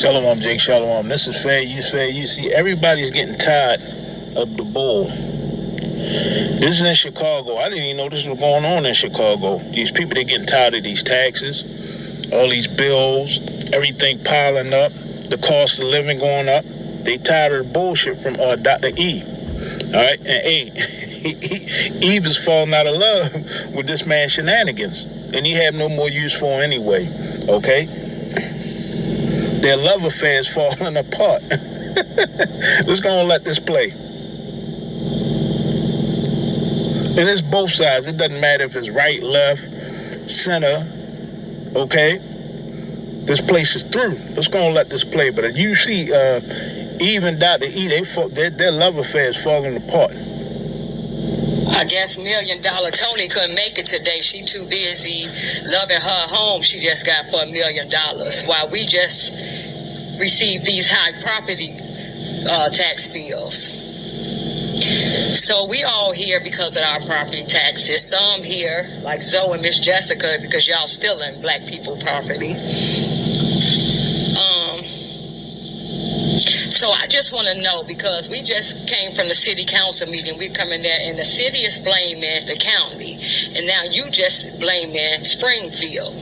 Shalom, Jake. Shalom. This is fair. You see, everybody's getting tired of the bull. This is in Chicago. I didn't even know this was going on in Chicago. These people, they're getting tired of these taxes, all these bills, everything piling up, the cost of living going up. They tired of the bullshit from Dr. E. All right? And Eve is falling out of love with this man's shenanigans. And he have no more use for him anyway. Okay? Their love affair is falling apart. Let's go and let this play. And it's both sides. It doesn't matter if it's right, left, center. Okay? This place is through. Let's go and let this play. But you see, even Dr. E, their love affair is falling apart. I guess $1 Million Tony couldn't make it today. She too busy loving her home she just got for $1 million, while we just received these high property tax bills. So we all here because of our property taxes. Some here, like Zoe and Miss Jessica, because y'all stealing black people property. So I just want to know, because we just came from the city council meeting. We're coming there, and the city is blaming the county, and now you just blaming Springfield.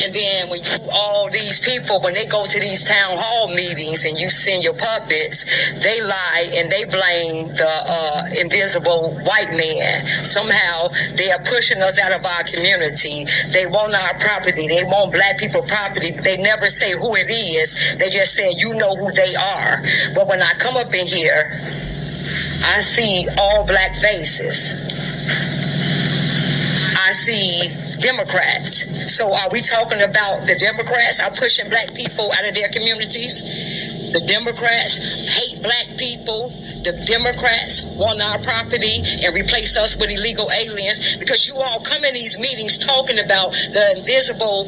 And then when all these people, when they go to these town hall meetings and you send your puppets, they lie and they blame the invisible white man. Somehow they are pushing us out of our community. They want our property. They want black people property. They never say who it is. They just say, you know who they are. But when I come up in here, I see all black faces. I see Democrats. So are we talking about the Democrats are pushing black people out of their communities? The Democrats hate black people. The Democrats want our property and replace us with illegal aliens, because you all come in these meetings talking about the invisible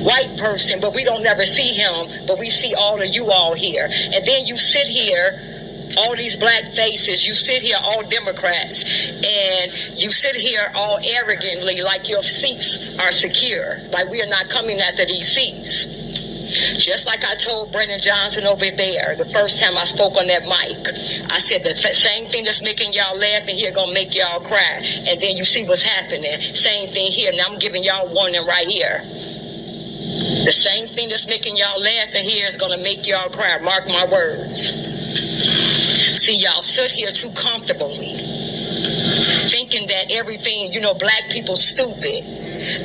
white person, but we don't never see him, but we see all of you all here. And then you sit here, all these black faces, you sit here all Democrats, and you sit here all arrogantly like your seats are secure, like we are not coming after these seats. Just like I told Brennan Johnson over there the first time I spoke on that mic, I said the same thing that's making y'all laugh in here gonna make y'all cry. And then you see what's happening. Same thing here. Now I'm giving y'all warning right here. The same thing that's making y'all laugh in here is gonna make y'all cry. Mark my words. See, y'all sit here too comfortably, thinking that everything, black people stupid,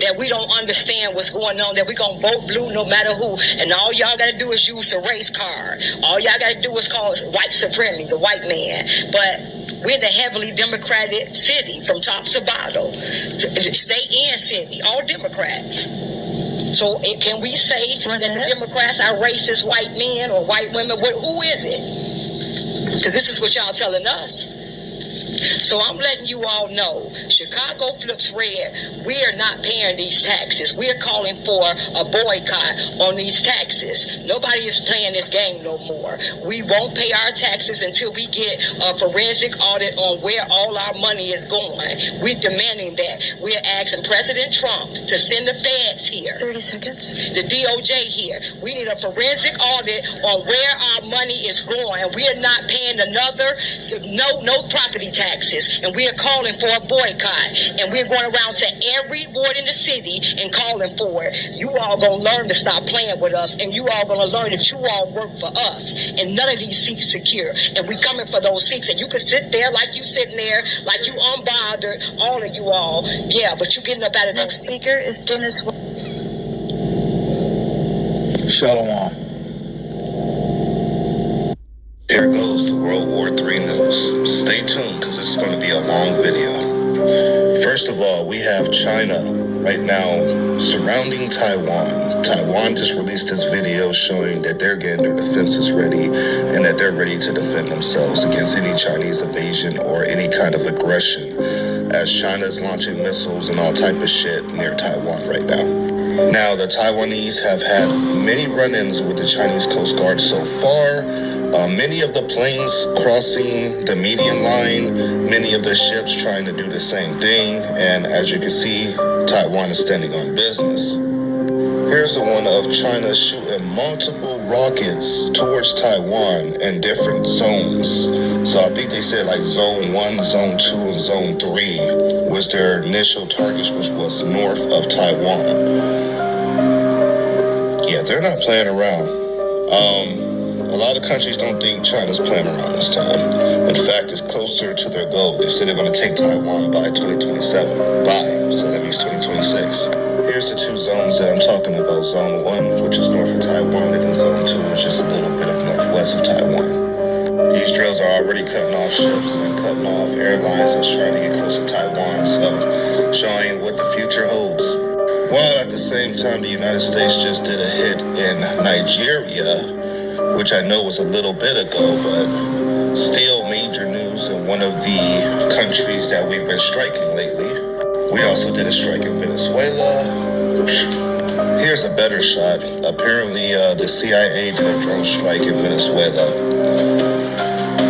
that we don't understand what's going on, that we're going to vote blue no matter who, and all y'all got to do is use the race card. All y'all got to do is call white supremacy, the white man. But we're the heavily Democratic city from top to bottom, state and city, all Democrats. So can we say that the Democrats are racist white men or white women? Who is it? Because this is what y'all telling us. So I'm letting you all know, Chicago flips red. We are not paying these taxes. We are calling for a boycott on these taxes. Nobody is playing this game no more. We won't pay our taxes until we get a forensic audit on where all our money is going. We're demanding that. We're asking President Trump to send the feds here. 30 seconds. The DOJ here. We need a forensic audit on where our money is going. We are not paying no property taxes. And we are calling for a boycott. And we're going around to every ward in the city and calling for it. You all going to learn to stop playing with us. And you all going to learn that you all work for us. And none of these seats secure. And we coming for those seats. And you can sit there like you sitting there, like you unbothered, all of you all. Yeah, but you getting up out of that. Next speaker is Dennis. Shalom. Here goes the World War III news. Stay tuned, because this is going to be a long video. First of all, we have China right now surrounding Taiwan. Taiwan just released this video showing that they're getting their defenses ready and that they're ready to defend themselves against any Chinese invasion or any kind of aggression, as China is launching missiles and all type of shit near Taiwan right now. Now, the Taiwanese have had many run-ins with the Chinese Coast Guard so far. Many of the planes crossing the median line, many of the ships trying to do the same thing, and as you can see, Taiwan is standing on business. Here's the one of China shooting multiple rockets towards Taiwan in different zones. So I think they said like zone 1, zone 2, and zone 3 was their initial targets, which was north of Taiwan. Yeah, they're not playing around. A lot of countries don't think China's playing around this time. In fact, it's closer to their goal. They said they're going to take Taiwan by 2027. So that means 2026. Here's the two zones that I'm talking about. Zone 1, which is north of Taiwan, and then Zone 2, which is a little bit of northwest of Taiwan. These drills are already cutting off ships and cutting off airlines that's trying to get close to Taiwan, so showing what the future holds. While at the same time, the United States just did a hit in Nigeria, which I know was a little bit ago, but still major news in one of the countries that we've been striking lately. We also did a strike in Venezuela. Here's a better shot. Apparently, the CIA did a drone strike in Venezuela,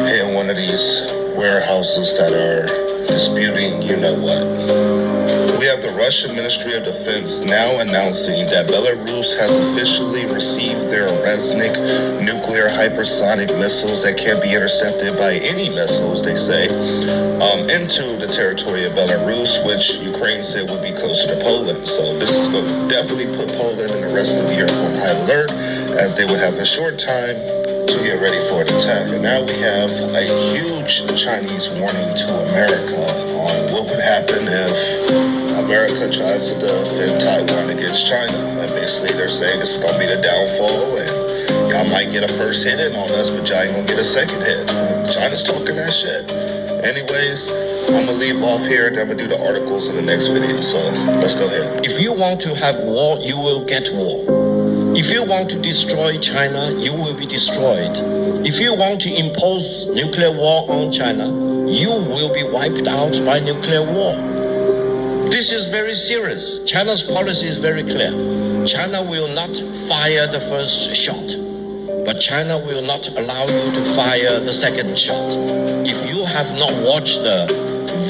hitting one of these warehouses that are disputing you-know-what. We have the Russian Ministry of Defense now announcing that Belarus has officially received their Resnik nuclear hypersonic missiles that can be intercepted by any missiles, they say, into the territory of Belarus, which Ukraine said would be closer to Poland. So this is going to definitely put Poland and the rest of Europe on high alert, as they would have a short time to get ready for an attack. And now we have a huge Chinese warning to America on what would happen if America tries to defend Taiwan against China. And basically they're saying this is going to be the downfall, and y'all might get a first hit in on us, but y'all ain't going to get a second hit. China's talking that shit. Anyways, I'm going to leave off here, and I'm going to do the articles in the next video. So let's go ahead. If you want to have war, you will get war. If you want to destroy China, you will be destroyed. If you want to impose nuclear war on China, you will be wiped out by nuclear war. This is very serious. China's policy is very clear. China will not fire the first shot, but China will not allow you to fire the second shot. If you have not watched the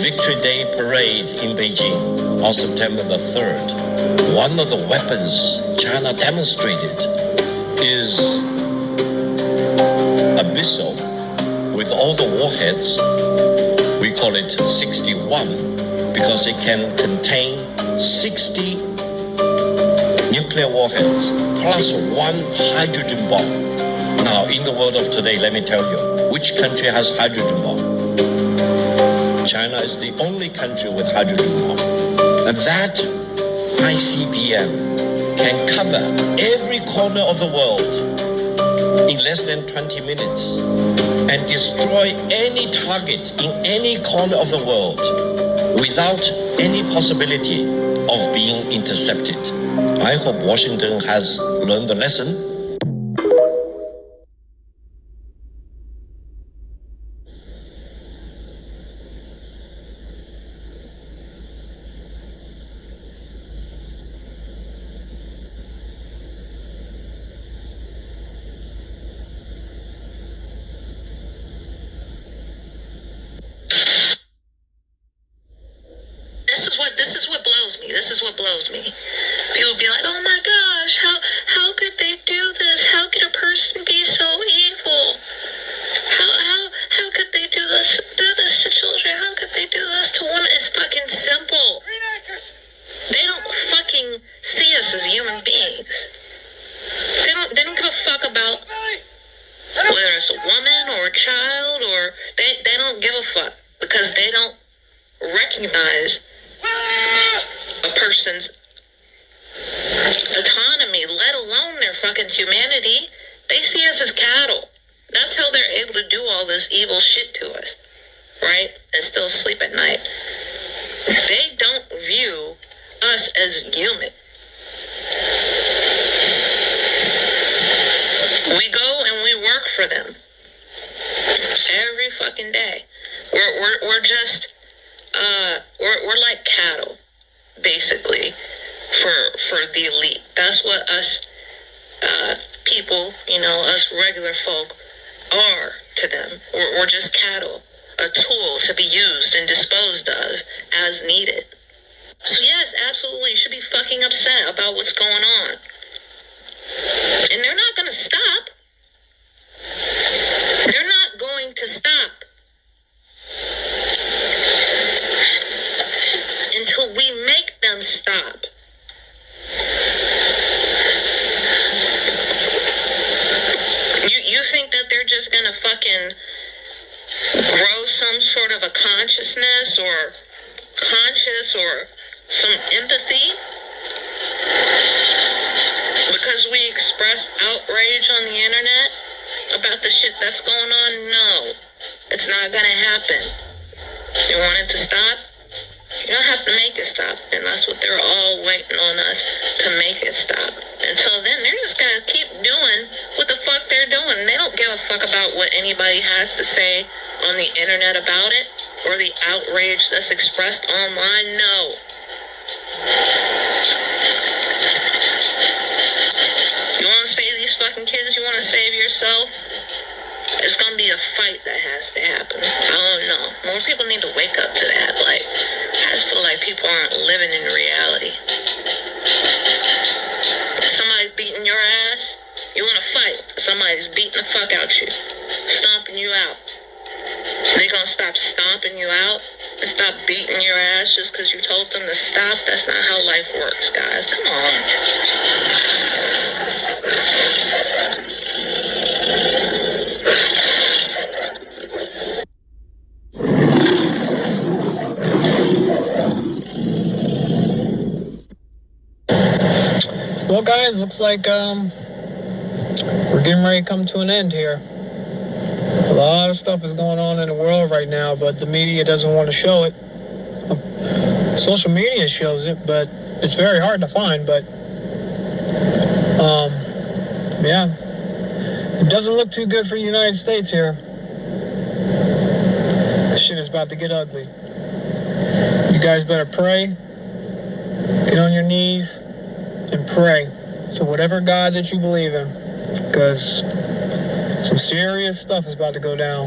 Victory Day parade in Beijing on September the 3rd, one of the weapons China demonstrated is a missile with all the warheads. We call it 61 because it can contain 60 nuclear warheads plus one hydrogen bomb. Now, in the world of today, let me tell you, which country has hydrogen bomb? China is the only country with hydrogen bomb. And that ICBM can cover every corner of the world in less than 20 minutes and destroy any target in any corner of the world without any possibility of being intercepted. I hope Washington has learned the lesson. This is what blows me. People be like, "Oh my gosh, how could they do this? How could a person be so evil? How could they do this to children? How could they do this to women?" It's fucking simple. They don't fucking see us as human beings. They don't give a fuck about whether it's a woman or a child, or they don't give a fuck because they don't recognize a person's autonomy, let alone their fucking humanity. They see us as cattle. That's how they're able to do all this evil shit to us, right? And still sleep at night. They don't view us as human. We go and we work for them every fucking day. We're just we're like cattle, basically, for the elite. That's what us people, us regular folk are to them. We're just cattle, a tool to be used and disposed of as needed. So yes, absolutely, you should be fucking upset about what's going on. sort of a consciousness or conscious or some empathy because we express outrage on the internet about the shit that's going on? No, it's not gonna happen. You want it to stop? You don't have to make it stop, and that's what they're all waiting on us to make it stop. Until then, they're just gonna keep doing what the fuck they're doing. They don't give a fuck about what anybody has to say on the internet about it or the outrage that's expressed online. No. You want to save these fucking kids? You want to save yourself? It's gonna be a fight that has to happen. I don't know. More people need to wake up to that. Like, I just feel like people aren't living in reality. If somebody's beating your ass, you wanna fight. Somebody's beating the fuck out you, stomping you out. They gonna stop stomping you out and stop beating your ass just because you told them to stop? That's not how life works, guys. Come on. Well, guys, looks like we're getting ready to come to an end here. A lot of stuff is going on in the world right now, but the media doesn't want to show it. Social media shows it, but it's very hard to find. But yeah, it doesn't look too good for the United States here. This shit is about to get ugly. You guys better pray. Get on your knees and pray to whatever God that you believe in, because some serious stuff is about to go down.